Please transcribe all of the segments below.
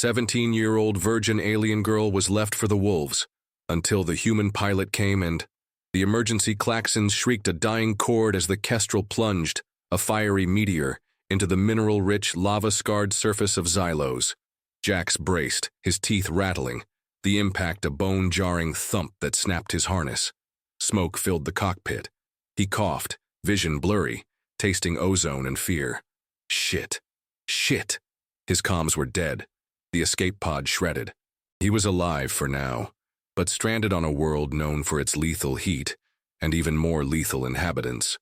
17-year-old virgin alien girl was left for the wolves, until the human pilot came and the emergency klaxons shrieked a dying chord as the Kestrel plunged, a fiery meteor, into the mineral-rich, lava-scarred surface of Xylos. Jax braced, his teeth rattling, the impact a bone-jarring thump that snapped his harness. Smoke filled the cockpit. He coughed, vision blurry, tasting ozone and fear. Shit. Shit. His comms were dead. The escape pod shredded. He was alive for now, but stranded on a world known for its lethal heat and even more lethal inhabitants.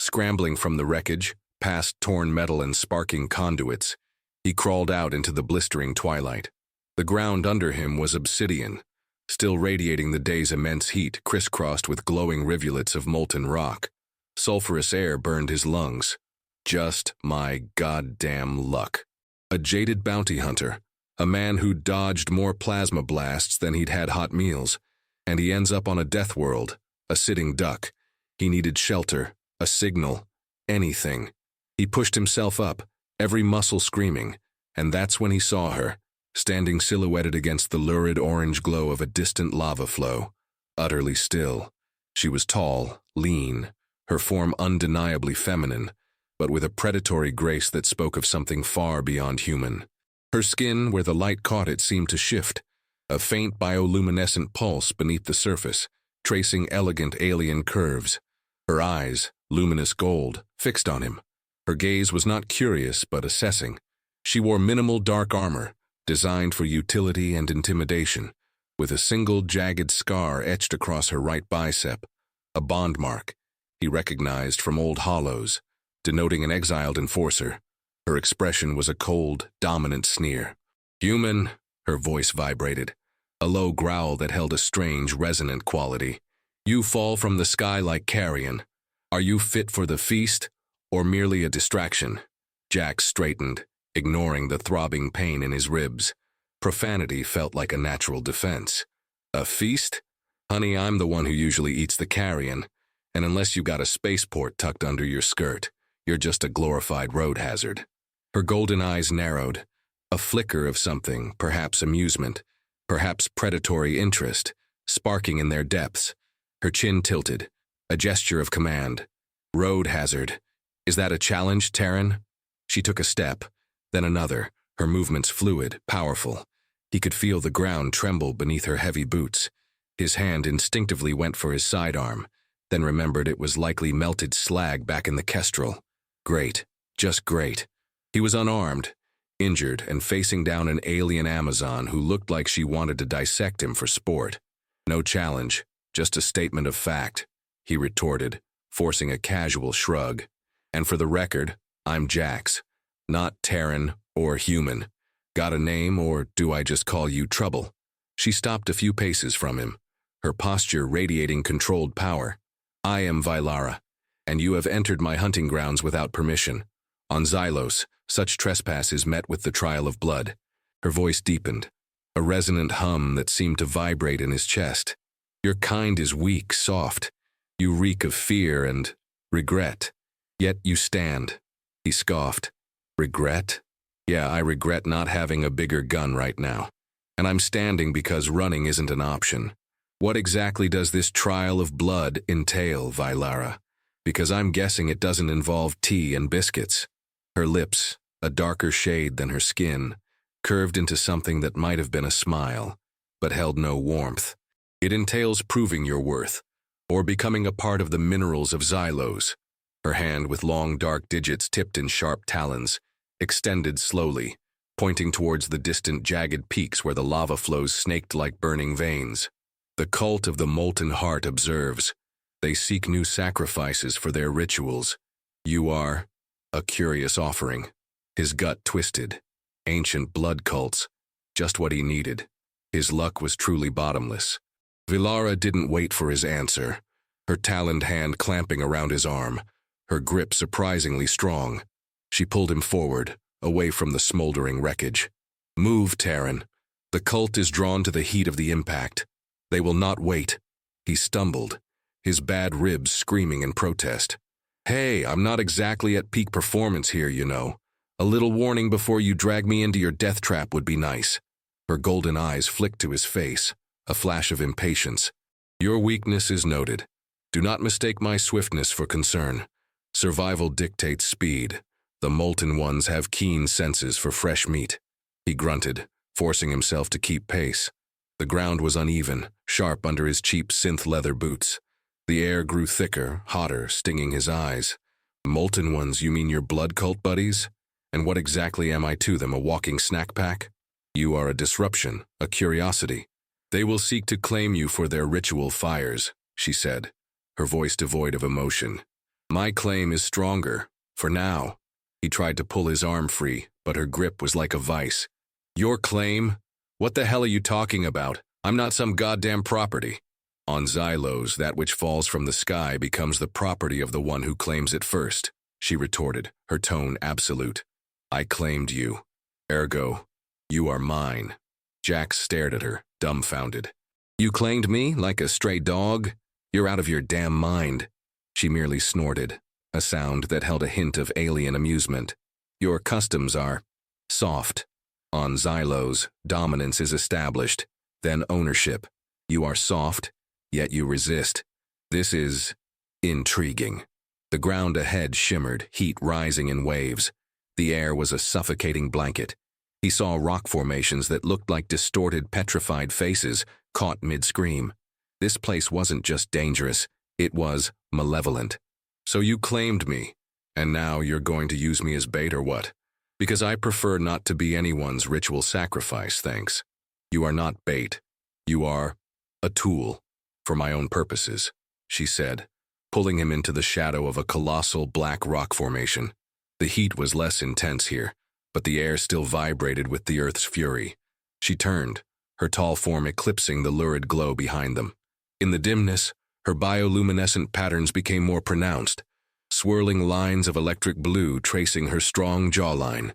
Scrambling from the wreckage, past torn metal and sparking conduits, he crawled out into the blistering twilight. The ground under him was obsidian, still radiating the day's immense heat, crisscrossed with glowing rivulets of molten rock. Sulfurous air burned his lungs. Just my goddamn luck. A jaded bounty hunter, a man who dodged more plasma blasts than he'd had hot meals, and he ends up on a death world, a sitting duck. He needed shelter, a signal, anything. He pushed himself up, every muscle screaming, and that's when he saw her, standing silhouetted against the lurid orange glow of a distant lava flow. Utterly still. She was tall, lean, her form undeniably feminine, but with a predatory grace that spoke of something far beyond human. Her skin, where the light caught it, seemed to shift, a faint bioluminescent pulse beneath the surface, tracing elegant alien curves. Her eyes, luminous gold, fixed on him. Her gaze was not curious, but assessing. She wore minimal dark armor, designed for utility and intimidation, with a single jagged scar etched across her right bicep, a bond mark he recognized from old hollows, denoting an exiled enforcer. Her expression was a cold, dominant sneer. "Human," her voice vibrated, a low growl that held a strange, resonant quality. "You fall from the sky like carrion. Are you fit for the feast, or merely a distraction?" Jax straightened, ignoring the throbbing pain in his ribs. Profanity felt like a natural defense. "A feast? Honey, I'm the one who usually eats the carrion, and unless you got a spaceport tucked under your skirt, you're just a glorified road hazard." Her golden eyes narrowed, a flicker of something, perhaps amusement, perhaps predatory interest, sparking in their depths. Her chin tilted, a gesture of command. "Road hazard. Is that a challenge, Terran?" She took a step, then another, her movements fluid, powerful. He could feel the ground tremble beneath her heavy boots. His hand instinctively went for his sidearm, then remembered it was likely melted slag back in the Kestrel. Great, just great. He was unarmed, injured, and facing down an alien Amazon who looked like she wanted to dissect him for sport. "No challenge, just a statement of fact," he retorted, forcing a casual shrug. "And for the record, I'm Jax, not Terran or human. Got a name, or do I just call you Trouble?" She stopped a few paces from him, her posture radiating controlled power. "I am Vylara, and you have entered my hunting grounds without permission. On Xylos, such trespass is met with the trial of blood." Her voice deepened, a resonant hum that seemed to vibrate in his chest. "Your kind is weak, soft. You reek of fear and regret. Yet you stand." He scoffed. "Regret? Yeah, I regret not having a bigger gun right now. And I'm standing because running isn't an option. What exactly does this trial of blood entail, Vylara? Because I'm guessing it doesn't involve tea and biscuits." Her lips, a darker shade than her skin, curved into something that might have been a smile, but held no warmth. "It entails proving your worth, or becoming a part of the minerals of Xylos." Her hand, with long dark digits tipped in sharp talons, extended slowly, pointing towards the distant jagged peaks where the lava flows snaked like burning veins. "The cult of the molten heart observes. They seek new sacrifices for their rituals. You are a curious offering." His gut twisted. Ancient blood cults, just what he needed. His luck was truly bottomless. Vylara didn't wait for his answer, her taloned hand clamping around his arm, her grip surprisingly strong. She pulled him forward, away from the smoldering wreckage. "Move, Terran. The cult is drawn to the heat of the impact. They will not wait." He stumbled, his bad ribs screaming in protest. "Hey, I'm not exactly at peak performance here, you know. A little warning before you drag me into your death trap would be nice. Her golden eyes flicked to his face, a flash of impatience. Your weakness is noted. Do not mistake my swiftness for concern. Survival dictates speed. The molten ones have keen senses for fresh meat. He grunted, forcing himself to keep pace. The ground was uneven, sharp under his cheap synth leather boots. The air grew thicker, hotter, stinging his eyes. Molten ones, you mean your blood cult buddies? And what exactly am I to them, a walking snack pack? You are a disruption, a curiosity. They will seek to claim you for their ritual fires, she said, her voice devoid of emotion. My claim is stronger, for now. He tried to pull his arm free, but her grip was like a vice. Your claim? What the hell are you talking about? I'm not some goddamn property. On Xylos, that which falls from the sky becomes the property of the one who claims it first, she retorted, her tone absolute. I claimed you. Ergo, you are mine. Jax stared at her, dumbfounded. You claimed me like a stray dog? You're out of your damn mind. She merely snorted, a sound that held a hint of alien amusement. Your customs are soft. On Xylos, dominance is established, then ownership. You are soft, yet you resist. This is intriguing. The ground ahead shimmered, heat rising in waves. The air was a suffocating blanket. He saw rock formations that looked like distorted, petrified faces caught mid-scream. This place wasn't just dangerous, it was malevolent. So you claimed me, and now you're going to use me as bait or what? Because I prefer not to be anyone's ritual sacrifice, thanks. You are not bait. You are a tool, for my own purposes, she said, pulling him into the shadow of a colossal black rock formation. The heat was less intense here, but the air still vibrated with the earth's fury. She turned, her tall form eclipsing the lurid glow behind them. In the dimness, her bioluminescent patterns became more pronounced, swirling lines of electric blue tracing her strong jawline,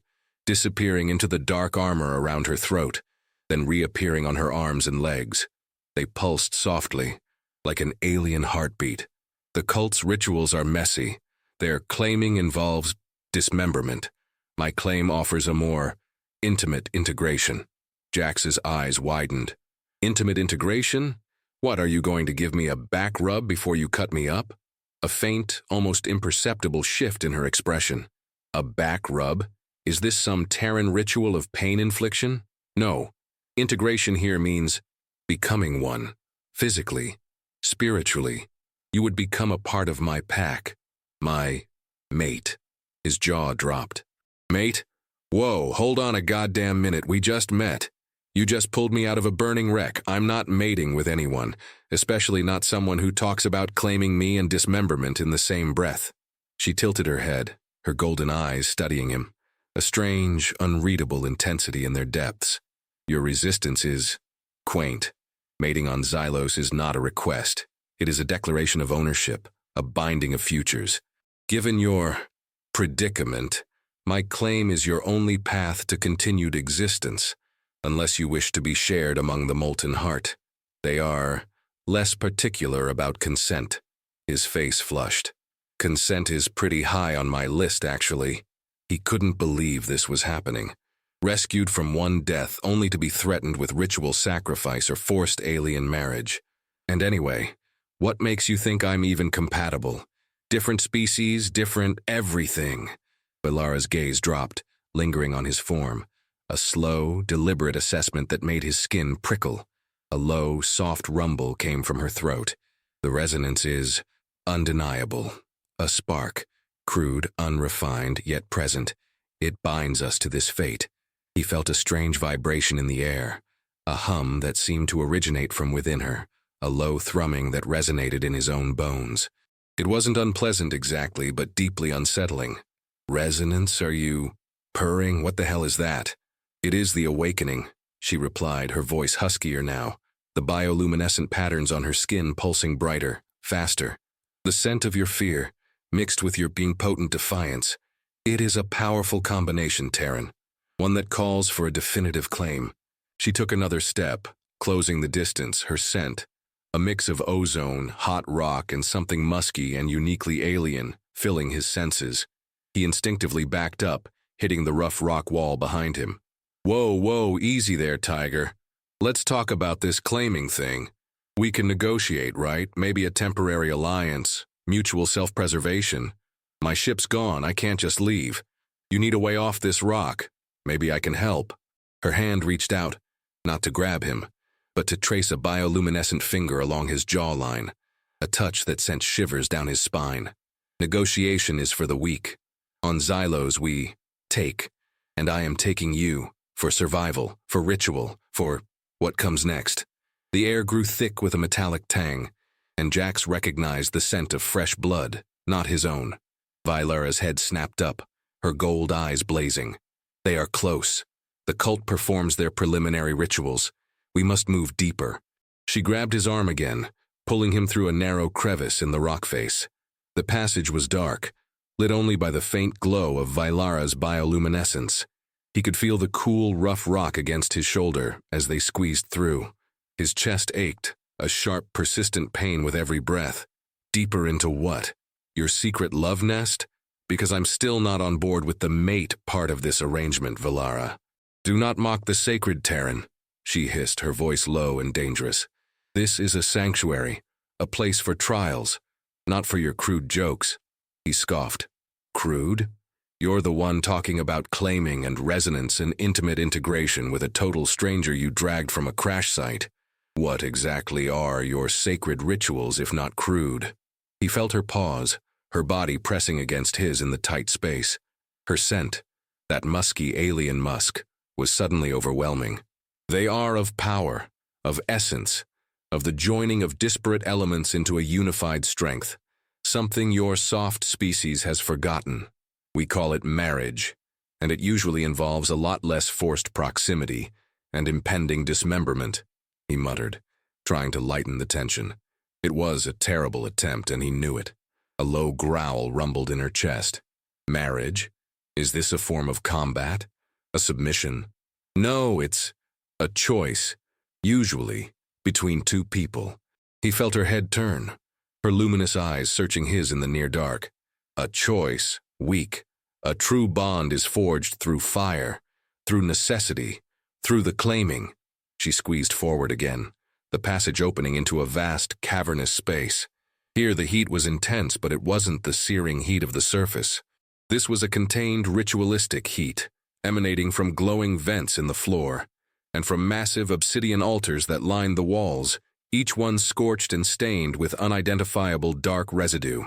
disappearing into the dark armor around her throat, then reappearing on her arms and legs. They pulsed softly, like an alien heartbeat. The cult's rituals are messy. Their claiming involves dismemberment. My claim offers a more intimate integration. Jax's eyes widened. Intimate integration? What, are you going to give me a back rub before you cut me up? A faint, almost imperceptible shift in her expression. A back rub? Is this some Terran ritual of pain infliction? No. Integration here means becoming one. Physically, spiritually. You would become a part of my pack. My mate. His jaw dropped. Mate? Whoa, hold on a goddamn minute, we just met. You just pulled me out of a burning wreck. I'm not mating with anyone, especially not someone who talks about claiming me and dismemberment in the same breath. She tilted her head, her golden eyes studying him, a strange, unreadable intensity in their depths. Your resistance is quaint. Mating on Xylos is not a request. It is a declaration of ownership, a binding of futures. Given your predicament, my claim is your only path to continued existence, unless you wish to be shared among the molten heart. They are less particular about consent. His face flushed. Consent is pretty high on my list, actually. He couldn't believe this was happening. Rescued from one death only to be threatened with ritual sacrifice or forced alien marriage. And anyway, what makes you think I'm even compatible? Different species, different everything. Balara's gaze dropped, lingering on his form. A slow, deliberate assessment that made his skin prickle. A low, soft rumble came from her throat. The resonance is undeniable. A spark, crude, unrefined, yet present. It binds us to this fate. He felt a strange vibration in the air, a hum that seemed to originate from within her, a low thrumming that resonated in his own bones. It wasn't unpleasant exactly, but deeply unsettling. Resonance, are you purring? What the hell is that? It is the awakening, she replied, her voice huskier now, the bioluminescent patterns on her skin pulsing brighter, faster. The scent of your fear, mixed with your being potent defiance. It is a powerful combination, Terran, one that calls for a definitive claim. She took another step, closing the distance, her scent, a mix of ozone, hot rock, and something musky and uniquely alien, filling his senses. He instinctively backed up, hitting the rough rock wall behind him. Whoa, whoa, easy there, Tiger. Let's talk about this claiming thing. We can negotiate, right? Maybe a temporary alliance, mutual self-preservation. My ship's gone, I can't just leave. You need a way off this rock. Maybe I can help. Her hand reached out, not to grab him, but to trace a bioluminescent finger along his jawline, a touch that sent shivers down his spine. Negotiation is for the weak. On Xylos we take, and I am taking you, for survival, for ritual, for what comes next. The air grew thick with a metallic tang, and Jax recognized the scent of fresh blood, not his own. Vailara's head snapped up, her gold eyes blazing. They are close. The cult performs their preliminary rituals. We must move deeper. She grabbed his arm again, pulling him through a narrow crevice in the rock face. The passage was dark, lit only by the faint glow of Vailara's bioluminescence. He could feel the cool, rough rock against his shoulder as they squeezed through. His chest ached, a sharp, persistent pain with every breath. Deeper into what? Your secret love nest? Because I'm still not on board with the mate part of this arrangement, Valara. Do not mock the sacred, Terran, she hissed, her voice low and dangerous. This is a sanctuary, a place for trials, not for your crude jokes. He scoffed. Crude? You're the one talking about claiming and resonance and intimate integration with a total stranger you dragged from a crash site. What exactly are your sacred rituals if not crude? He felt her pause, her body pressing against his in the tight space. Her scent, that musky alien musk, was suddenly overwhelming. They are of power, of essence, of the joining of disparate elements into a unified strength, something your soft species has forgotten. We call it marriage, and it usually involves a lot less forced proximity and impending dismemberment, he muttered, trying to lighten the tension. It was a terrible attempt, and he knew it. A low growl rumbled in her chest. Marriage? Is this a form of combat? A submission? No, it's a choice, usually between two people. He felt her head turn, her luminous eyes searching his in the near dark. A choice, weak. A true bond is forged through fire, through necessity, through the claiming. She squeezed forward again, the passage opening into a vast, cavernous space. Here the heat was intense, but it wasn't the searing heat of the surface. This was a contained, ritualistic heat, emanating from glowing vents in the floor, and from massive obsidian altars that lined the walls, each one scorched and stained with unidentifiable dark residue.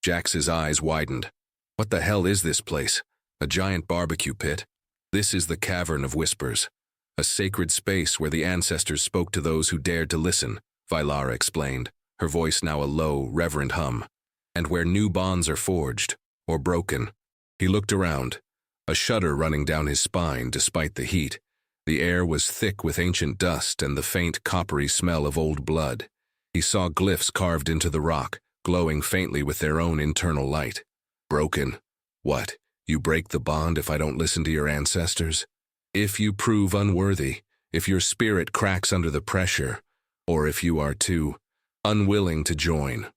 Jax's eyes widened. What the hell is this place? A giant barbecue pit? This is the Cavern of Whispers, a sacred space where the ancestors spoke to those who dared to listen, Valara explained, her voice now a low, reverent hum, and where new bonds are forged, or broken. He looked around, a shudder running down his spine despite the heat. The air was thick with ancient dust and the faint coppery smell of old blood. He saw glyphs carved into the rock, glowing faintly with their own internal light. Broken? What, you break the bond if I don't listen to your ancestors? If you prove unworthy, if your spirit cracks under the pressure, or if you are too unwilling to join.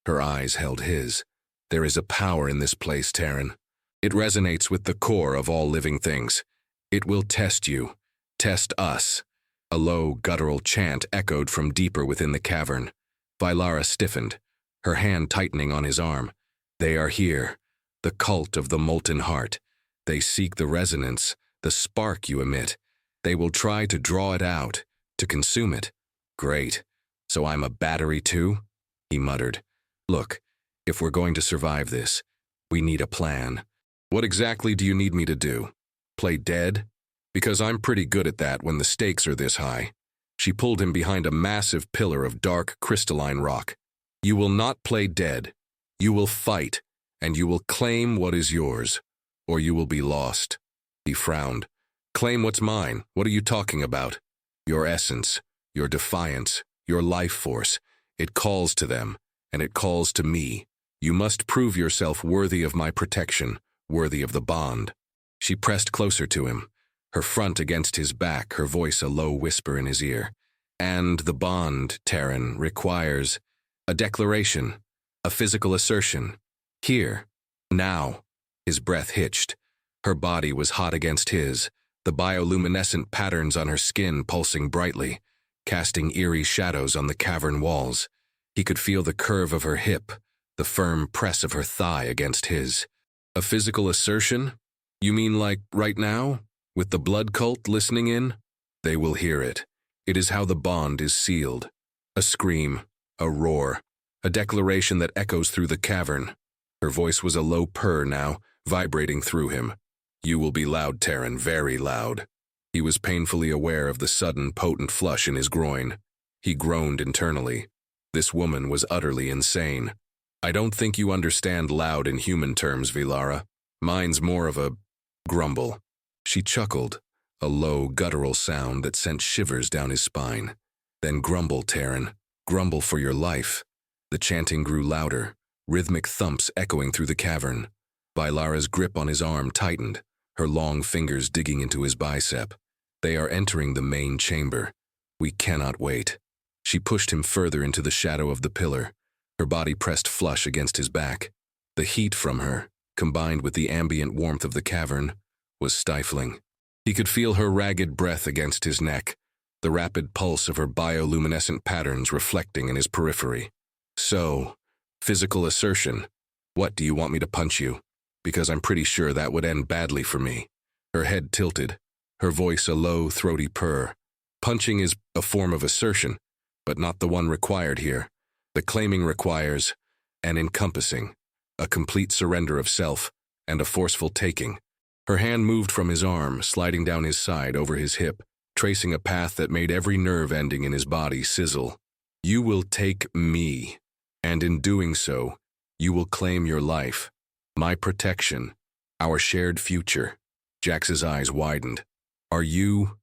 Her eyes held his. There is a power in this place, Terran. It resonates with the core of all living things. It will test you. Test us. A low, guttural chant echoed from deeper within the cavern. Valara stiffened, her hand tightening on his arm. They are here, the cult of the molten heart. They seek the resonance, the spark you emit. They will try to draw it out, to consume it. Great. So I'm a battery too? He muttered. Look, if we're going to survive this, we need a plan. What exactly do you need me to do? Play dead? Because I'm pretty good at that when the stakes are this high. She pulled him behind a massive pillar of dark, crystalline rock. You will not play dead. You will fight, and you will claim what is yours, or you will be lost. He frowned. Claim what's mine. What are you talking about? Your essence, your defiance, your life force. It calls to them, and it calls to me. You must prove yourself worthy of my protection, worthy of the bond. She pressed closer to him, her front against his back, her voice a low whisper in his ear. And the bond, Terran, requires a declaration, a physical assertion. Here, now. His breath hitched. Her body was hot against his, the bioluminescent patterns on her skin pulsing brightly, casting eerie shadows on the cavern walls. He could feel the curve of her hip, the firm press of her thigh against his. A physical assertion? You mean like right now? With the blood cult listening in? They will hear it. It is how the bond is sealed. A scream, a roar, a declaration that echoes through the cavern. Her voice was a low purr now, vibrating through him. You will be loud, Terran, very loud. He was painfully aware of the sudden, potent flush in his groin. He groaned internally. This woman was utterly insane. I don't think you understand loud in human terms, Vilara. Mine's more of a grumble. She chuckled, a low, guttural sound that sent shivers down his spine. Then grumble, Terran. Grumble for your life. The chanting grew louder, rhythmic thumps echoing through the cavern. Vilara's grip on his arm tightened, her long fingers digging into his bicep. They are entering the main chamber. We cannot wait. She pushed him further into the shadow of the pillar, her body pressed flush against his back. The heat from her, combined with the ambient warmth of the cavern, was stifling. He could feel her ragged breath against his neck, the rapid pulse of her bioluminescent patterns reflecting in his periphery. So, physical assertion. What, do you want me to punch you? Because I'm pretty sure that would end badly for me. Her head tilted, her voice a low, throaty purr. Punching is a form of assertion, but not the one required here. The claiming requires an encompassing, a complete surrender of self, and a forceful taking. Her hand moved from his arm, sliding down his side over his hip, tracing a path that made every nerve ending in his body sizzle. You will take me, and in doing so, you will claim your life, my protection, our shared future. Jax's eyes widened. Are you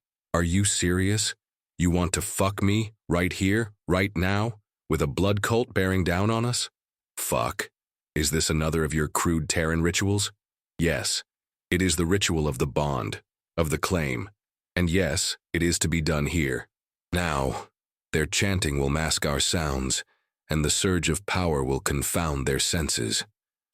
serious? You want to fuck me, right here, right now, with a blood cult bearing down on us? Fuck. Is this another of your crude Terran rituals? Yes. It is the ritual of the bond, of the claim. And yes, it is to be done here. Now, their chanting will mask our sounds, and the surge of power will confound their senses.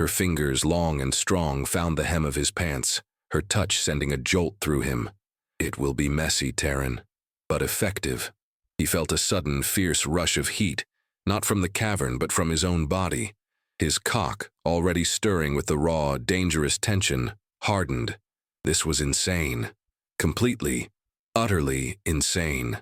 Her fingers, long and strong, found the hem of his pants, her touch sending a jolt through him. It will be messy, Terran, but effective. He felt a sudden, fierce rush of heat, not from the cavern but from his own body. His cock, already stirring with the raw, dangerous tension, hardened. This was insane. Completely, utterly insane.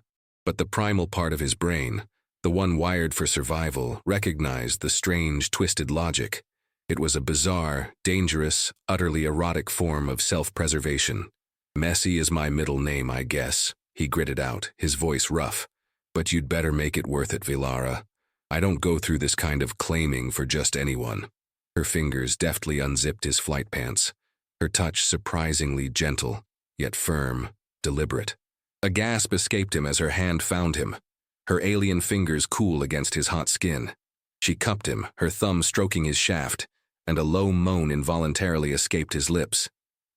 But the primal part of his brain, the one wired for survival, recognized the strange, twisted logic. It was a bizarre, dangerous, utterly erotic form of self-preservation. Messy is my middle name, I guess, he gritted out, his voice rough. But you'd better make it worth it, Vilara. I don't go through this kind of claiming for just anyone. Her fingers deftly unzipped his flight pants, her touch surprisingly gentle, yet firm, deliberate. A gasp escaped him as her hand found him, her alien fingers cool against his hot skin. She cupped him, her thumb stroking his shaft, and a low moan involuntarily escaped his lips.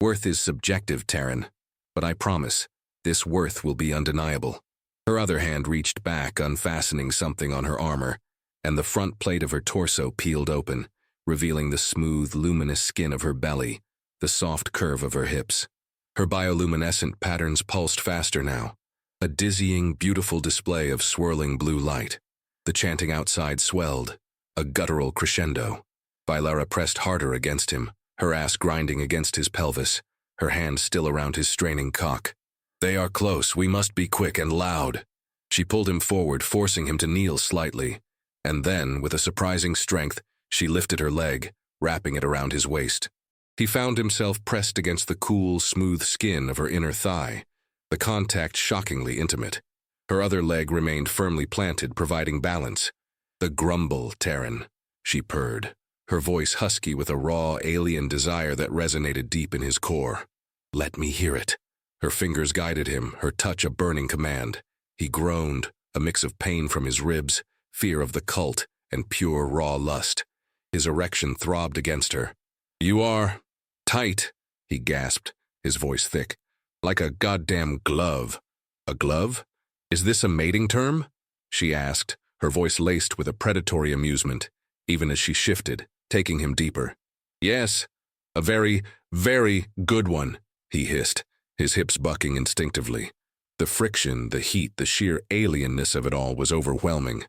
Worth is subjective, Terran, but I promise, this worth will be undeniable. Her other hand reached back, unfastening something on her armor, and the front plate of her torso peeled open, revealing the smooth, luminous skin of her belly, the soft curve of her hips. Her bioluminescent patterns pulsed faster now, a dizzying, beautiful display of swirling blue light. The chanting outside swelled, a guttural crescendo. Vilara pressed harder against him, her ass grinding against his pelvis, her hand still around his straining cock. They are close, we must be quick and loud. She pulled him forward, forcing him to kneel slightly, and then, with a surprising strength, she lifted her leg, wrapping it around his waist. He found himself pressed against the cool, smooth skin of her inner thigh, the contact shockingly intimate. Her other leg remained firmly planted, providing balance. The grumble, Terran, she purred, her voice husky with a raw, alien desire that resonated deep in his core. Let me hear it. Her fingers guided him, her touch a burning command. He groaned, a mix of pain from his ribs, fear of the cult, and pure raw lust. His erection throbbed against her. You are tight, he gasped, his voice thick. Like a goddamn glove. A glove? Is this a mating term? She asked, her voice laced with a predatory amusement, even as she shifted, taking him deeper. Yes, A very, very good one, he hissed, his hips bucking instinctively. The friction, the heat, the sheer alienness of it all was overwhelming.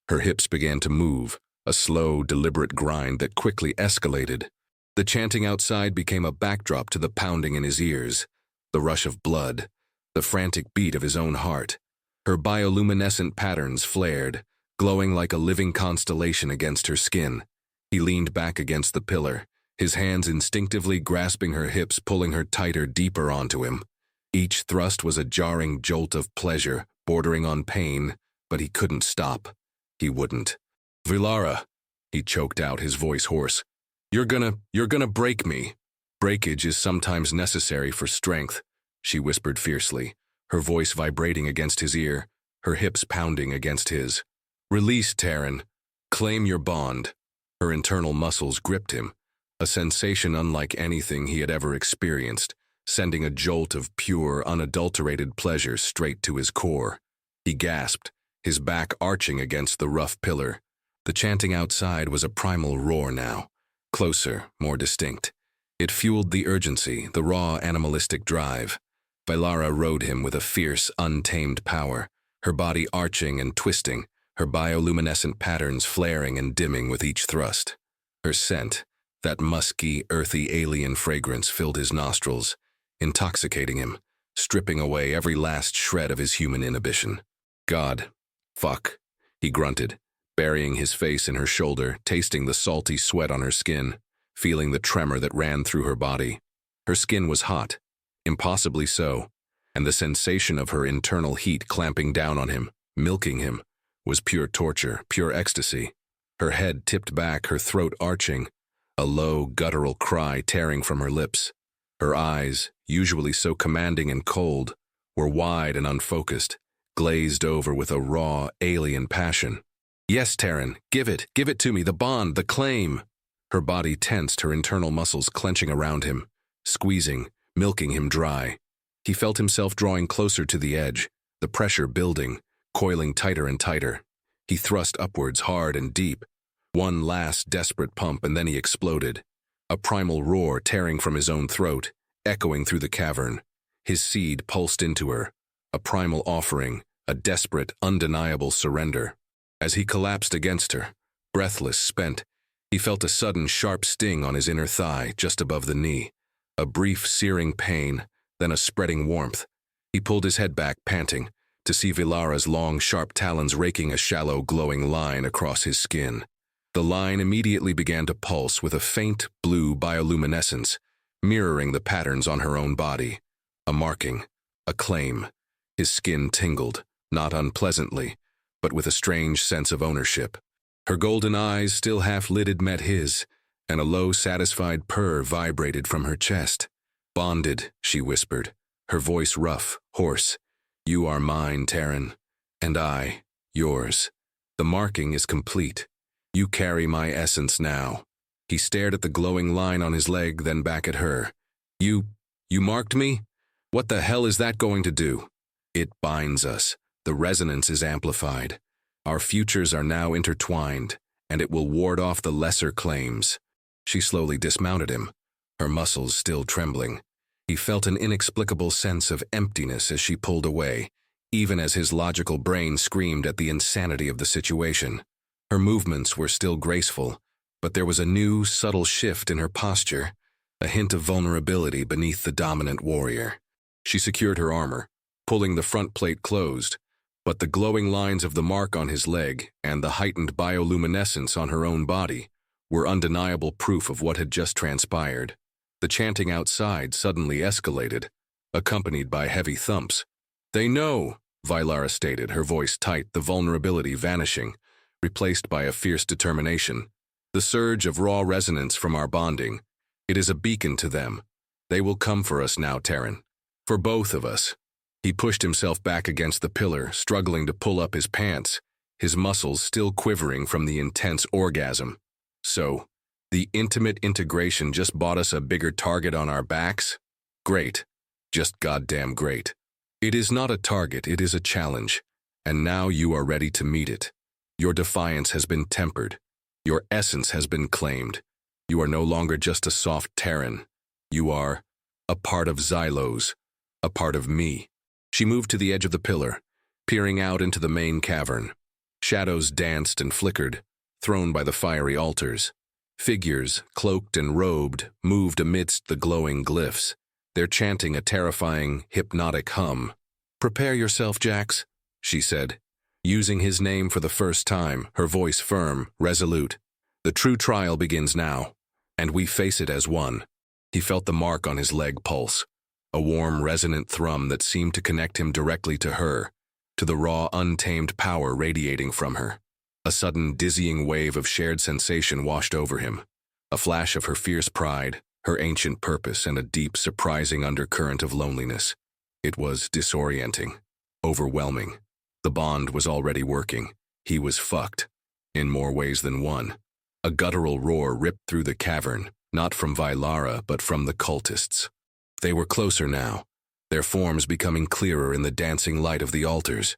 Her hips began to move, a slow, deliberate grind that quickly escalated. The chanting outside became a backdrop to the pounding in his ears, the rush of blood, the frantic beat of his own heart. Her bioluminescent patterns flared, glowing like a living constellation against her skin. He leaned back against the pillar, his hands instinctively grasping her hips, pulling her tighter, deeper onto him. Each thrust was a jarring jolt of pleasure, bordering on pain, but he couldn't stop. He wouldn't. "Vilara," he choked out, his voice hoarse. You're gonna break me." "Breakage is sometimes necessary for strength," she whispered fiercely, her voice vibrating against his ear, her hips pounding against his. "Release, Terran. Claim your bond." Her internal muscles gripped him, a sensation unlike anything he had ever experienced, sending a jolt of pure, unadulterated pleasure straight to his core. He gasped, his back arching against the rough pillar. The chanting outside was a primal roar now, closer, more distinct. It fueled the urgency, the raw animalistic drive. Vilara rode him with a fierce, untamed power, her body arching and twisting, her bioluminescent patterns flaring and dimming with each thrust. Her scent, that musky, earthy alien fragrance, filled his nostrils, intoxicating him, stripping away every last shred of his human inhibition. "God. Fuck," he grunted, burying his face in her shoulder, tasting the salty sweat on her skin, feeling the tremor that ran through her body. Her skin was hot, impossibly so, and the sensation of her internal heat clamping down on him, milking him, was pure torture, pure ecstasy. Her head tipped back, her throat arching, a low, guttural cry tearing from her lips. Her eyes, usually so commanding and cold, were wide and unfocused, glazed over with a raw, alien passion. "Yes, Terran, give it to me, the bond, the claim." Her body tensed, her internal muscles clenching around him, squeezing, milking him dry. He felt himself drawing closer to the edge, the pressure building, coiling tighter and tighter. He thrust upwards, hard and deep. One last desperate pump, and then he exploded. A primal roar tearing from his own throat, echoing through the cavern. His seed pulsed into her, a primal offering, a desperate, undeniable surrender. As he collapsed against her, breathless, spent, he felt a sudden sharp sting on his inner thigh, just above the knee. A brief, searing pain, then a spreading warmth. He pulled his head back, panting, to see Vilara's long, sharp talons raking a shallow, glowing line across his skin. The line immediately began to pulse with a faint, blue bioluminescence, mirroring the patterns on her own body. A marking, a claim. His skin tingled, not unpleasantly, but with a strange sense of ownership. Her golden eyes, still half-lidded, met his, and a low, satisfied purr vibrated from her chest. "Bonded," she whispered, her voice rough, hoarse. "You are mine, Terran, and I, yours. The marking is complete. You carry my essence now." He stared at the glowing line on his leg, then back at her. You marked me? What the hell is that going to do?" "It binds us. The resonance is amplified. Our futures are now intertwined, and it will ward off the lesser claims." She slowly dismounted him, her muscles still trembling. He felt an inexplicable sense of emptiness as she pulled away, even as his logical brain screamed at the insanity of the situation. Her movements were still graceful, but there was a new, subtle shift in her posture, a hint of vulnerability beneath the dominant warrior. She secured her armor, pulling the front plate closed, but the glowing lines of the mark on his leg and the heightened bioluminescence on her own body were undeniable proof of what had just transpired. The chanting outside suddenly escalated, accompanied by heavy thumps. "They know," Vilara stated, her voice tight, the vulnerability vanishing, replaced by a fierce determination. "The surge of raw resonance from our bonding. It is a beacon to them. They will come for us now, Terran. For both of us." He pushed himself back against the pillar, struggling to pull up his pants, his muscles still quivering from the intense orgasm. "So, the intimate integration just bought us a bigger target on our backs? Great. Just goddamn great. It is not a target, it is a challenge, and now you are ready to meet it. Your defiance has been tempered. Your essence has been claimed. You are no longer just a soft Terran. You are a part of Xylos, a part of me. She moved to the edge of the pillar, peering out into the main cavern. Shadows danced and flickered, thrown by the fiery altars. Figures, cloaked and robed, moved amidst the glowing glyphs, their chanting a terrifying, hypnotic hum. "Prepare yourself, Jax," she said, using his name for the first time, her voice firm, resolute. "The true trial begins now, and we face it as one." He felt the mark on his leg pulse, a warm, resonant thrum that seemed to connect him directly to her, to the raw, untamed power radiating from her. A sudden, dizzying wave of shared sensation washed over him, a flash of her fierce pride, her ancient purpose, and a deep, surprising undercurrent of loneliness. It was disorienting, overwhelming. The bond was already working. He was fucked, in more ways than one. A guttural roar ripped through the cavern, not from Vylara, but from the cultists. They were closer now, their forms becoming clearer in the dancing light of the altars.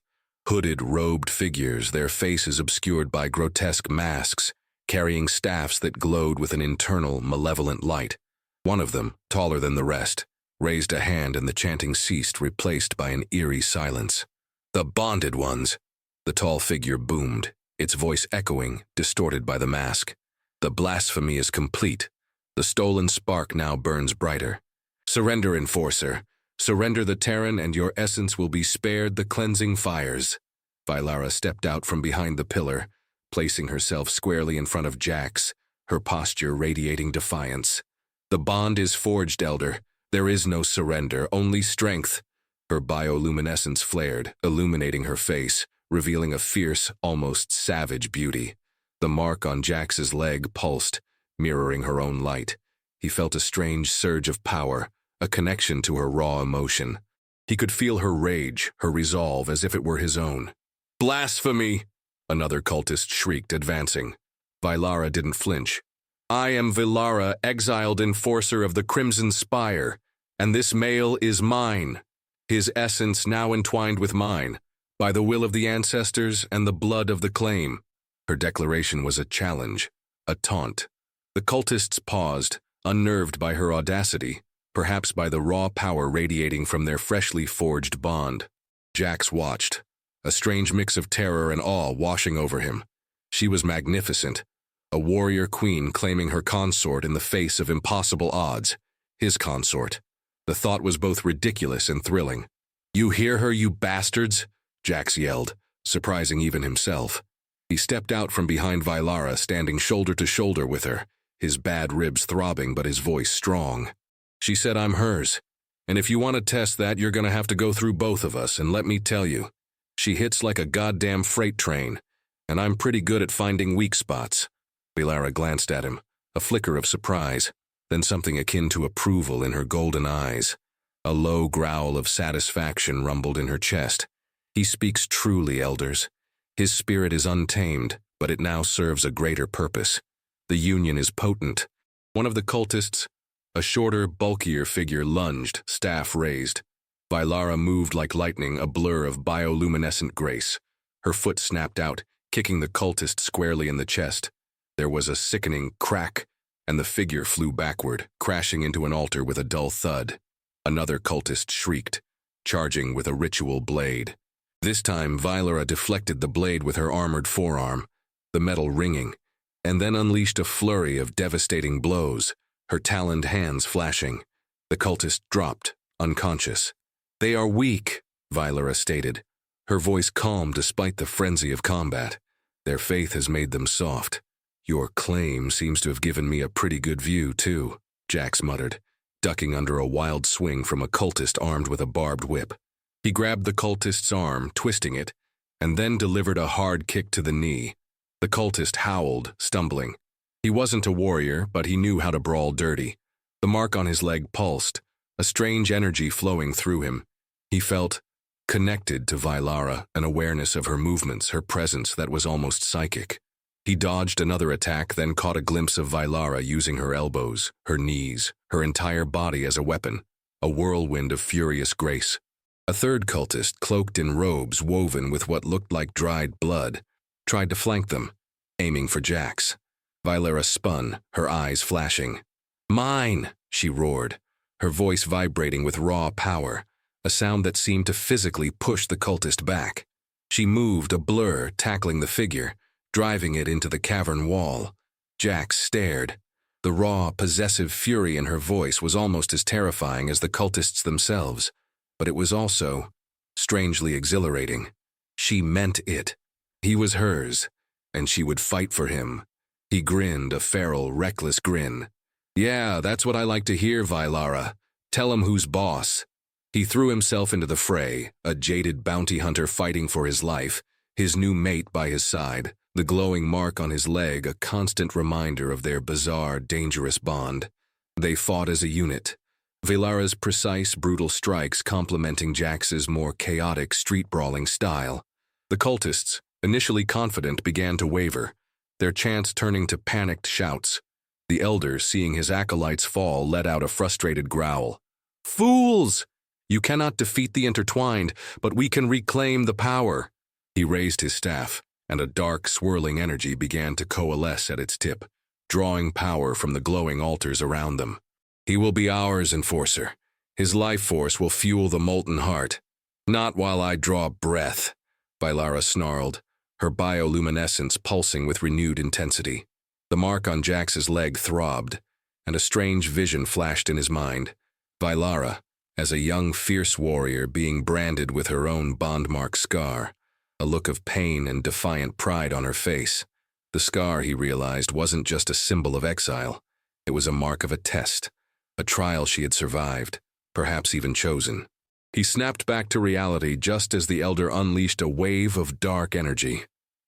Hooded, robed figures, their faces obscured by grotesque masks, carrying staffs that glowed with an internal, malevolent light. One of them, taller than the rest, raised a hand and the chanting ceased, replaced by an eerie silence. "The bonded ones!" The tall figure boomed, its voice echoing, distorted by the mask. "The blasphemy is complete. The stolen spark now burns brighter. Surrender, Enforcer. Surrender the Terran and your essence will be spared the cleansing fires." Vylara stepped out from behind the pillar, placing herself squarely in front of Jax, her posture radiating defiance. "The bond is forged, Elder. There is no surrender, only strength." Her bioluminescence flared, illuminating her face, revealing a fierce, almost savage beauty. The mark on Jax's leg pulsed, mirroring her own light. He felt a strange surge of power, a connection to her raw emotion. He could feel her rage, her resolve, as if it were his own. "Blasphemy!" another cultist shrieked, advancing. Vylara didn't flinch. "I am Vylara, exiled enforcer of the Crimson Spire, and this male is mine. His essence now entwined with mine, by the will of the ancestors and the blood of the claim." Her declaration was a challenge, a taunt. The cultists paused, unnerved by her audacity, perhaps by the raw power radiating from their freshly forged bond. Jax watched, a strange mix of terror and awe washing over him. She was magnificent, a warrior queen claiming her consort in the face of impossible odds. His consort. The thought was both ridiculous and thrilling. "You hear her, you bastards?" Jax yelled, surprising even himself. He stepped out from behind Vylara, standing shoulder to shoulder with her, his bad ribs throbbing but his voice strong. "She said I'm hers, and if you want to test that, you're going to have to go through both of us, and let me tell you, she hits like a goddamn freight train, and I'm pretty good at finding weak spots." Vylara glanced at him, a flicker of surprise, then something akin to approval in her golden eyes. A low growl of satisfaction rumbled in her chest. "He speaks truly, elders. His spirit is untamed, but it now serves a greater purpose. The union is potent." One of the cultists, a shorter, bulkier figure, lunged, staff raised. Vylara moved like lightning, a blur of bioluminescent grace. Her foot snapped out, kicking the cultist squarely in the chest. There was a sickening crack, and the figure flew backward, crashing into an altar with a dull thud. Another cultist shrieked, charging with a ritual blade. This time, Vylara deflected the blade with her armored forearm, the metal ringing, and then unleashed a flurry of devastating blows, her taloned hands flashing. The cultist dropped, unconscious. "They are weak," Vylara stated, her voice calm despite the frenzy of combat. "Their faith has made them soft." "Your claim seems to have given me a pretty good view, too," Jax muttered, ducking under a wild swing from a cultist armed with a barbed whip. He grabbed the cultist's arm, twisting it, and then delivered a hard kick to the knee. The cultist howled, stumbling. He wasn't a warrior, but he knew how to brawl dirty. The mark on his leg pulsed, a strange energy flowing through him. He felt connected to Vylara, an awareness of her movements, her presence that was almost psychic. He dodged another attack, then caught a glimpse of Vylara using her elbows, her knees, her entire body as a weapon, a whirlwind of furious grace. A third cultist, cloaked in robes woven with what looked like dried blood, tried to flank them, aiming for Jax. Valyra spun, her eyes flashing. "Mine!" she roared, her voice vibrating with raw power, a sound that seemed to physically push the cultist back. She moved, a blur, tackling the figure, driving it into the cavern wall. Jax stared. The raw, possessive fury in her voice was almost as terrifying as the cultists themselves, but it was also strangely exhilarating. She meant it. He was hers, and she would fight for him. He grinned, a feral, reckless grin. "Yeah, that's what I like to hear, Valyra. Tell him who's boss." He threw himself into the fray, a jaded bounty hunter fighting for his life, his new mate by his side, the glowing mark on his leg a constant reminder of their bizarre, dangerous bond. They fought as a unit, Valyra's precise, brutal strikes complementing Jax's more chaotic, street-brawling style. The cultists, initially confident, began to waver, their chants turning to panicked shouts. The elder, seeing his acolytes fall, let out a frustrated growl. "Fools! You cannot defeat the intertwined, but we can reclaim the power." He raised his staff, and a dark, swirling energy began to coalesce at its tip, drawing power from the glowing altars around them. "He will be ours, Enforcer. His life force will fuel the molten heart." "Not while I draw breath," Valyra snarled, her bioluminescence pulsing with renewed intensity. The mark on Jax's leg throbbed, and a strange vision flashed in his mind. Valyra, as a young, fierce warrior being branded with her own bond-mark scar, a look of pain and defiant pride on her face. The scar, he realized, wasn't just a symbol of exile. It was a mark of a test, a trial she had survived, perhaps even chosen. He snapped back to reality just as the elder unleashed a wave of dark energy.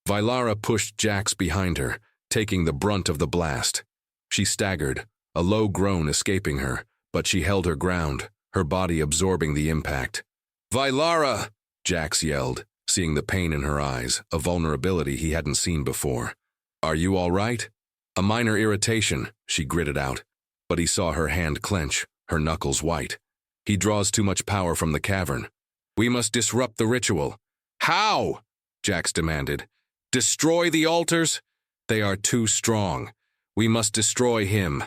Valyra pushed Jax behind her, taking the brunt of the blast. She staggered, a low groan escaping her, but she held her ground, her body absorbing the impact. "Valyra!" Jax yelled, seeing the pain in her eyes, a vulnerability he hadn't seen before. "Are you all right?" "A minor irritation," she gritted out, but he saw her hand clench, her knuckles white. "He draws too much power from the cavern. We must disrupt the ritual." "How?" Jax demanded. "Destroy the altars? They are too strong. We must destroy him."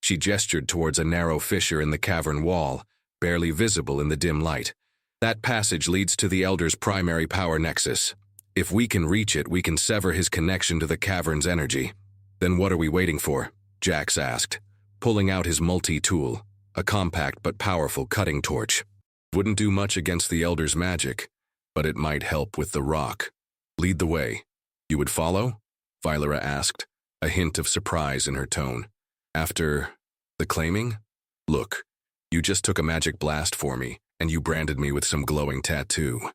She gestured towards a narrow fissure in the cavern wall, barely visible in the dim light. "That passage leads to the Elder's primary power nexus. If we can reach it, we can sever his connection to the cavern's energy." "Then what are we waiting for?" Jax asked, pulling out his multi-tool, a compact but powerful cutting torch. "Wouldn't do much against the Elder's magic, but it might help with the rock. Lead the way." "You would follow?" Valyra asked, a hint of surprise in her tone. "After the claiming? Look, you just took a magic blast for me, and you branded me with some glowing tattoo.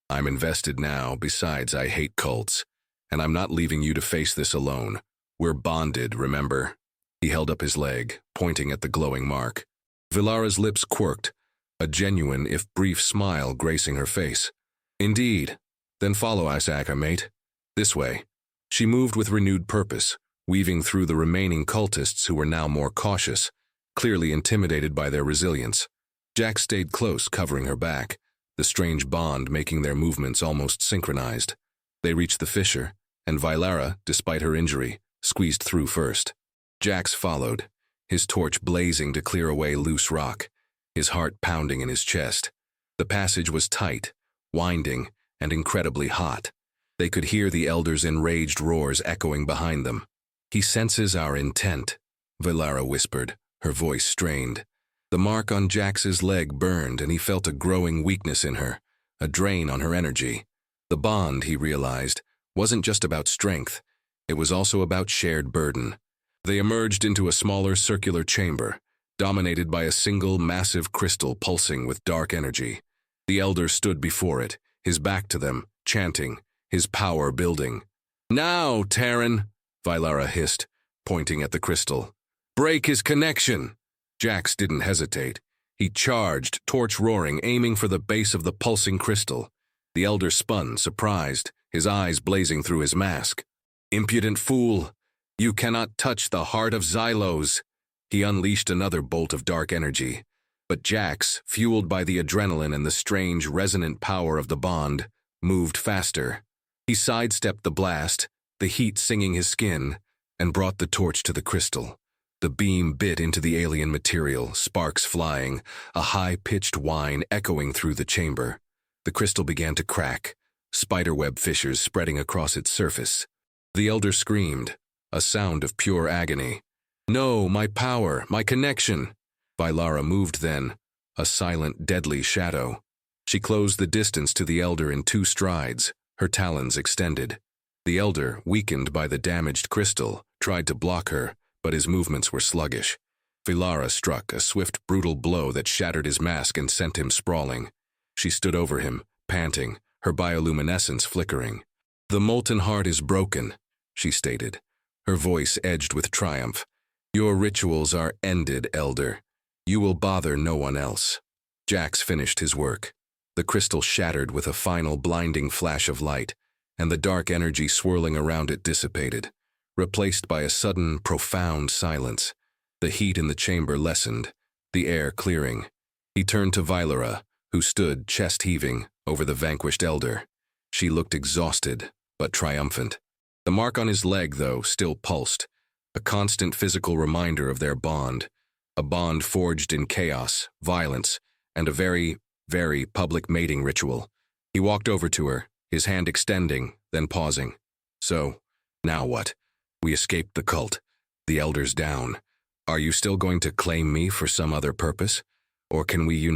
I'm invested now, besides I hate cults, and I'm not leaving you to face this alone. We're bonded, remember?" He held up his leg, pointing at the glowing mark. Valyra's lips quirked, a genuine, if brief, smile gracing her face. "Indeed. Then follow us, mate. This way." She moved with renewed purpose, weaving through the remaining cultists who were now more cautious, clearly intimidated by their resilience. Jax stayed close, covering her back, the strange bond making their movements almost synchronized. They reached the fissure, and Valyra, despite her injury, squeezed through first. Jax followed, his torch blazing to clear away loose rock, his heart pounding in his chest. The passage was tight, winding, and incredibly hot. They could hear the Elder's enraged roars echoing behind them. "He senses our intent," Valyra whispered, her voice strained. The mark on Jax's leg burned, and he felt a growing weakness in her, a drain on her energy. The bond, he realized, wasn't just about strength. It was also about shared burden. They emerged into a smaller circular chamber, dominated by a single massive crystal pulsing with dark energy. The Elder stood before it, his back to them, chanting, his power building. "Now, Terran," Valyra hissed, pointing at the crystal. "Break his connection." Jax didn't hesitate. He charged, torch roaring, aiming for the base of the pulsing crystal. The Elder spun, surprised, his eyes blazing through his mask. "Impudent fool! You cannot touch the heart of Xylos." He unleashed another bolt of dark energy. But Jax, fueled by the adrenaline and the strange, resonant power of the bond, moved faster. He sidestepped the blast, the heat singing his skin, and brought the torch to the crystal. The beam bit into the alien material, sparks flying, a high-pitched whine echoing through the chamber. The crystal began to crack, spiderweb fissures spreading across its surface. The elder screamed, a sound of pure agony. "No, my power, my connection!" Bilara moved then, a silent, deadly shadow. She closed the distance to the elder in 2 strides, her talons extended. The elder, weakened by the damaged crystal, tried to block her, but his movements were sluggish. Bilara struck a swift, brutal blow that shattered his mask and sent him sprawling. She stood over him, panting, her bioluminescence flickering. "The molten heart is broken," she stated, her voice edged with triumph. "Your rituals are ended, elder. You will bother no one else." Jax finished his work. The crystal shattered with a final blinding flash of light, and the dark energy swirling around it dissipated, replaced by a sudden, profound silence. The heat in the chamber lessened, the air clearing. He turned to Bilara, who stood, chest heaving, over the vanquished elder. She looked exhausted, but triumphant. The mark on his leg, though, still pulsed, a constant physical reminder of their bond, a bond forged in chaos, violence, and a very, very public mating ritual. He walked over to her, his hand extending, then pausing. "So, now what? We escaped the cult. The elder's down. Are you still going to claim me for some other purpose? Or can we,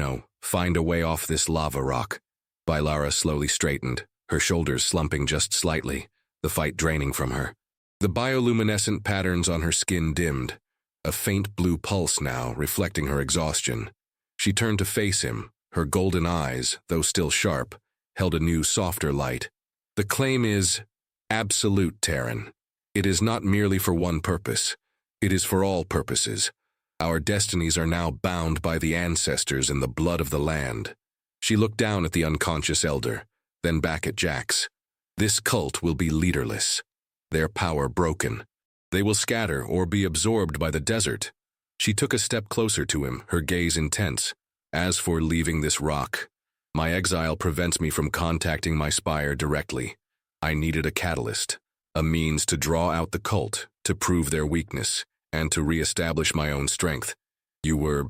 find a way off this lava rock?" Bilara slowly straightened, her shoulders slumping just slightly, the fight draining from her. The bioluminescent patterns on her skin dimmed, a faint blue pulse now reflecting her exhaustion. She turned to face him, her golden eyes, though still sharp, held a new, softer light. "The claim is absolute, Terran. It is not merely for one purpose. It is for all purposes. Our destinies are now bound by the ancestors in the blood of the land." She looked down at the unconscious elder, then back at Jax. "This cult will be leaderless, their power broken. They will scatter or be absorbed by the desert." She took a step closer to him, her gaze intense. "As for leaving this rock, my exile prevents me from contacting my spire directly. I needed a catalyst, a means to draw out the cult, to prove their weakness, and to re-establish my own strength. You were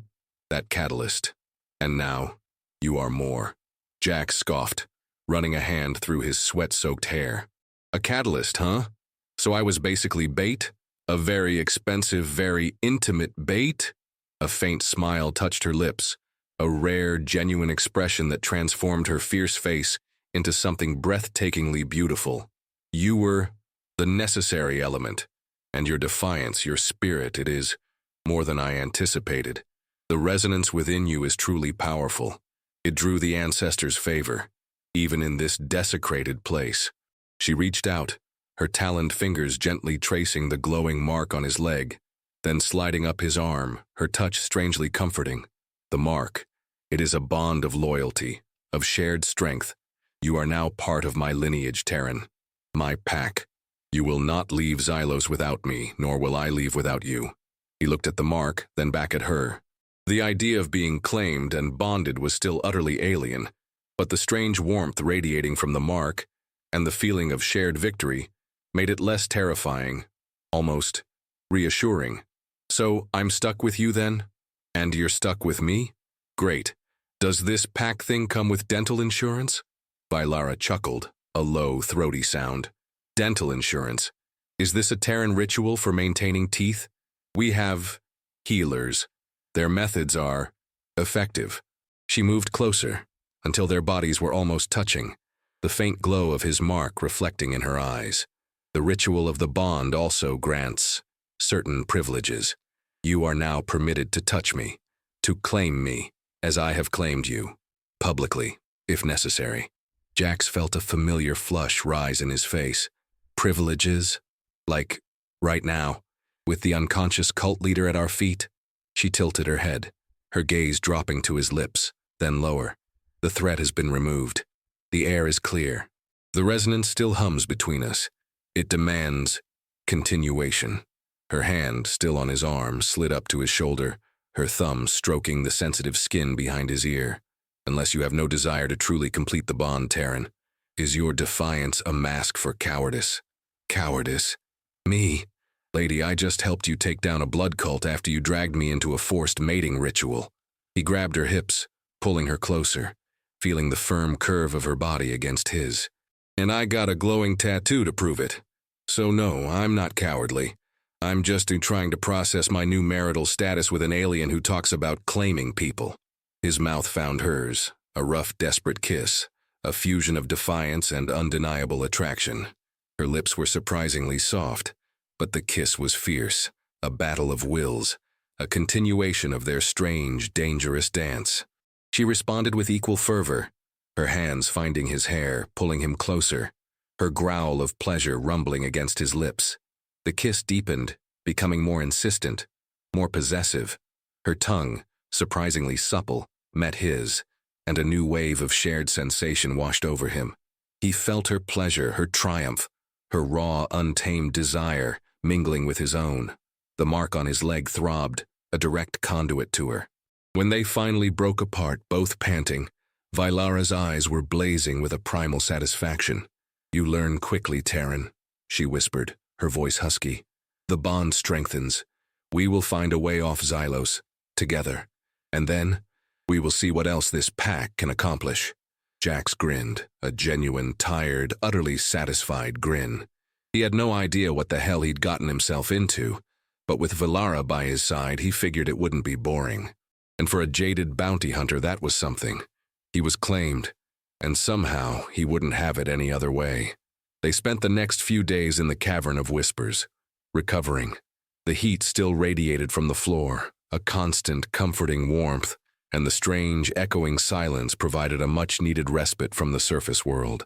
that catalyst. And now, you are more." Jack scoffed, running a hand through his sweat-soaked hair. "A catalyst, huh? So I was basically bait? A very expensive, very intimate bait?" A faint smile touched her lips, a rare, genuine expression that transformed her fierce face into something breathtakingly beautiful. "You were the necessary element, and your defiance, your spirit, it is more than I anticipated. The resonance within you is truly powerful. It drew the ancestors' favor, even in this desecrated place." She reached out, her taloned fingers gently tracing the glowing mark on his leg, then sliding up his arm, her touch strangely comforting. "The mark, it is a bond of loyalty, of shared strength. You are now part of my lineage, Terran. My pack. You will not leave Xylos without me, nor will I leave without you." He looked at the mark, then back at her. The idea of being claimed and bonded was still utterly alien, but the strange warmth radiating from the mark, and the feeling of shared victory, made it less terrifying, almost reassuring. "So, I'm stuck with you then? And you're stuck with me? Great. Does this pack thing come with dental insurance?" Bilara chuckled, a low, throaty sound. "Dental insurance? Is this a Terran ritual for maintaining teeth? We have healers. Their methods are effective." She moved closer, until their bodies were almost touching, the faint glow of his mark reflecting in her eyes. "The ritual of the bond also grants certain privileges. You are now permitted to touch me, to claim me, as I have claimed you, publicly, if necessary." Jax felt a familiar flush rise in his face. "Privileges? Like, right now, with the unconscious cult leader at our feet?" She tilted her head, her gaze dropping to his lips, then lower. "The threat has been removed. The air is clear. The resonance still hums between us. It demands continuation." Her hand, still on his arm, slid up to his shoulder, her thumb stroking the sensitive skin behind his ear. "Unless you have no desire to truly complete the bond, Terran, is your defiance a mask for cowardice?" "Cowardice? Me? Lady, I just helped you take down a blood cult after you dragged me into a forced mating ritual. He grabbed her hips, pulling her closer, feeling the firm curve of her body against his. And I got a glowing tattoo to prove it. So no, I'm not cowardly. I'm just trying to process my new marital status with an alien who talks about claiming people. His mouth found hers, a rough, desperate kiss, a fusion of defiance and undeniable attraction. Her lips were surprisingly soft, but the kiss was fierce, a battle of wills, a continuation of their strange, dangerous dance. She responded with equal fervor, her hands finding his hair, pulling him closer, her growl of pleasure rumbling against his lips. The kiss deepened, becoming more insistent, more possessive. Her tongue, surprisingly supple, met his, and a new wave of shared sensation washed over him. He felt her pleasure, her triumph, her raw, untamed desire mingling with his own. The mark on his leg throbbed, a direct conduit to her. When they finally broke apart, both panting, Vailara's eyes were blazing with a primal satisfaction. "You learn quickly, Terran," she whispered, her voice husky. "The bond strengthens. We will find a way off Xylos, together. And then, we will see what else this pack can accomplish." Jax grinned, a genuine, tired, utterly satisfied grin. He had no idea what the hell he'd gotten himself into, but with Valara by his side, he figured it wouldn't be boring. And for a jaded bounty hunter, that was something. He was claimed, and somehow he wouldn't have it any other way. They spent the next few days in the Cavern of Whispers, recovering. The heat still radiated from the floor, a constant, comforting warmth, and the strange, echoing silence provided a much-needed respite from the surface world.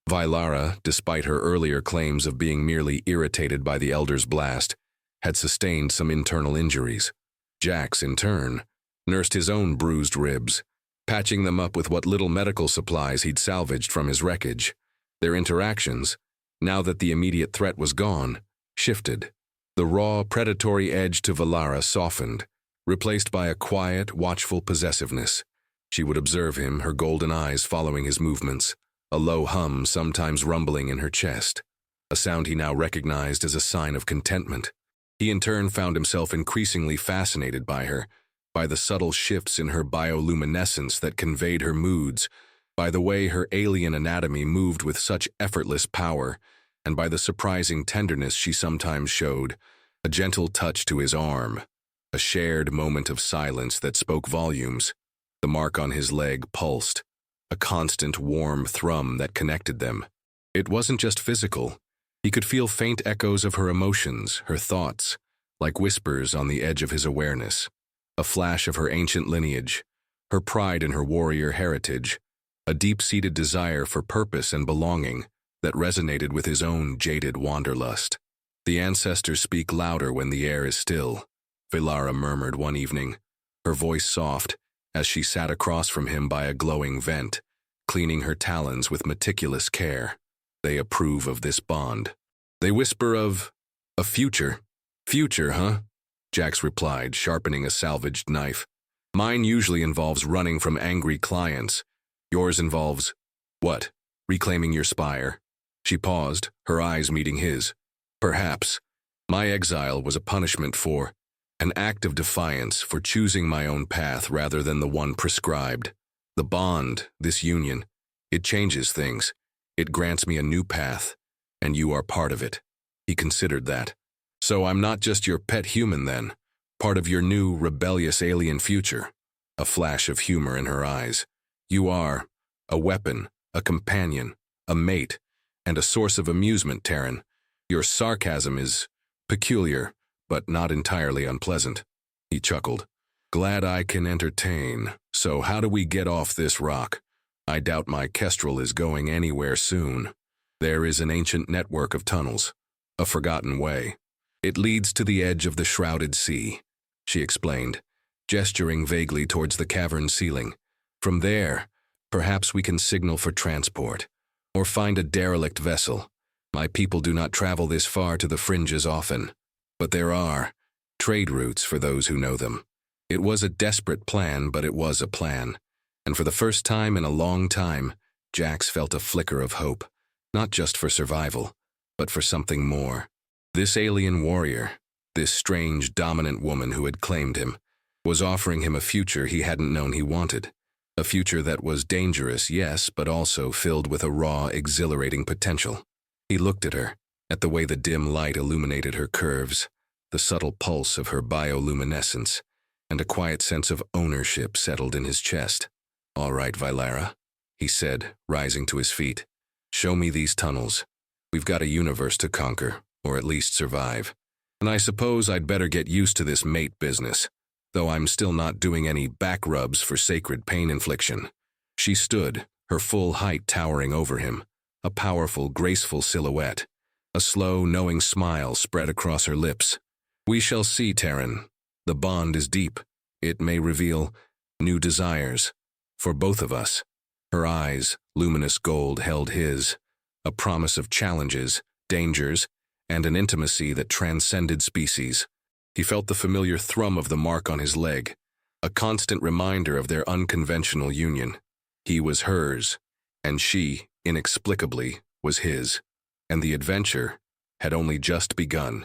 Valara, despite her earlier claims of being merely irritated by the Elder's blast, had sustained some internal injuries. Jax, in turn, nursed his own bruised ribs, patching them up with what little medical supplies he'd salvaged from his wreckage. Their interactions, now that the immediate threat was gone, shifted. The raw, predatory edge to Valara softened, replaced by a quiet, watchful possessiveness. She would observe him, her golden eyes following his movements, a low hum sometimes rumbling in her chest, a sound he now recognized as a sign of contentment. He in turn found himself increasingly fascinated by her, by the subtle shifts in her bioluminescence that conveyed her moods, by the way her alien anatomy moved with such effortless power, and by the surprising tenderness she sometimes showed, a gentle touch to his arm, a shared moment of silence that spoke volumes. The mark on his leg pulsed, a constant warm thrum that connected them. It wasn't just physical. He could feel faint echoes of her emotions, her thoughts, like whispers on the edge of his awareness. A flash of her ancient lineage, her pride in her warrior heritage, a deep-seated desire for purpose and belonging that resonated with his own jaded wanderlust. "The ancestors speak louder when the air is still," Valara murmured one evening, her voice soft as she sat across from him by a glowing vent, cleaning her talons with meticulous care. "They approve of this bond. They whisper of a future." "Future, huh?" Jax replied, sharpening a salvaged knife. "Mine usually involves running from angry clients. Yours involves, what, reclaiming your spire?" She paused, her eyes meeting his. "Perhaps. My exile was a punishment for, an act of defiance for choosing my own path rather than the one prescribed. The bond, this union, it changes things. It grants me a new path, and you are part of it." He considered that. "So I'm not just your pet human then, part of your new, rebellious alien future." A flash of humor in her eyes. "You are a weapon, a companion, a mate, and a source of amusement, Terran. Your sarcasm is peculiar, but not entirely unpleasant." He chuckled. "Glad I can entertain. So how do we get off this rock? I doubt my kestrel is going anywhere soon. There is an ancient network of tunnels, a forgotten way. It leads to the edge of the shrouded sea," she explained, gesturing vaguely towards the cavern ceiling. "From there, perhaps we can signal for transport, or find a derelict vessel. My people do not travel this far to the fringes often, but there are trade routes for those who know them." It was a desperate plan, but it was a plan. And for the first time in a long time, Jax felt a flicker of hope, not just for survival, but for something more. This alien warrior, this strange, dominant woman who had claimed him, was offering him a future he hadn't known he wanted. A future that was dangerous, yes, but also filled with a raw, exhilarating potential. He looked at her, at the way the dim light illuminated her curves, the subtle pulse of her bioluminescence, and a quiet sense of ownership settled in his chest. "All right, Vilara," he said, rising to his feet. "Show me these tunnels. We've got a universe to conquer, or at least survive. And I suppose I'd better get used to this mate business, though I'm still not doing any back rubs for sacred pain infliction." She stood, her full height towering over him, a powerful, graceful silhouette. A slow, knowing smile spread across her lips. "We shall see, Terran. The bond is deep. It may reveal new desires. For both of us." Her eyes, luminous gold, held his, a promise of challenges, dangers, and an intimacy that transcended species. He felt the familiar thrum of the mark on his leg, a constant reminder of their unconventional union. He was hers, and she, inexplicably, was his. And the adventure had only just begun.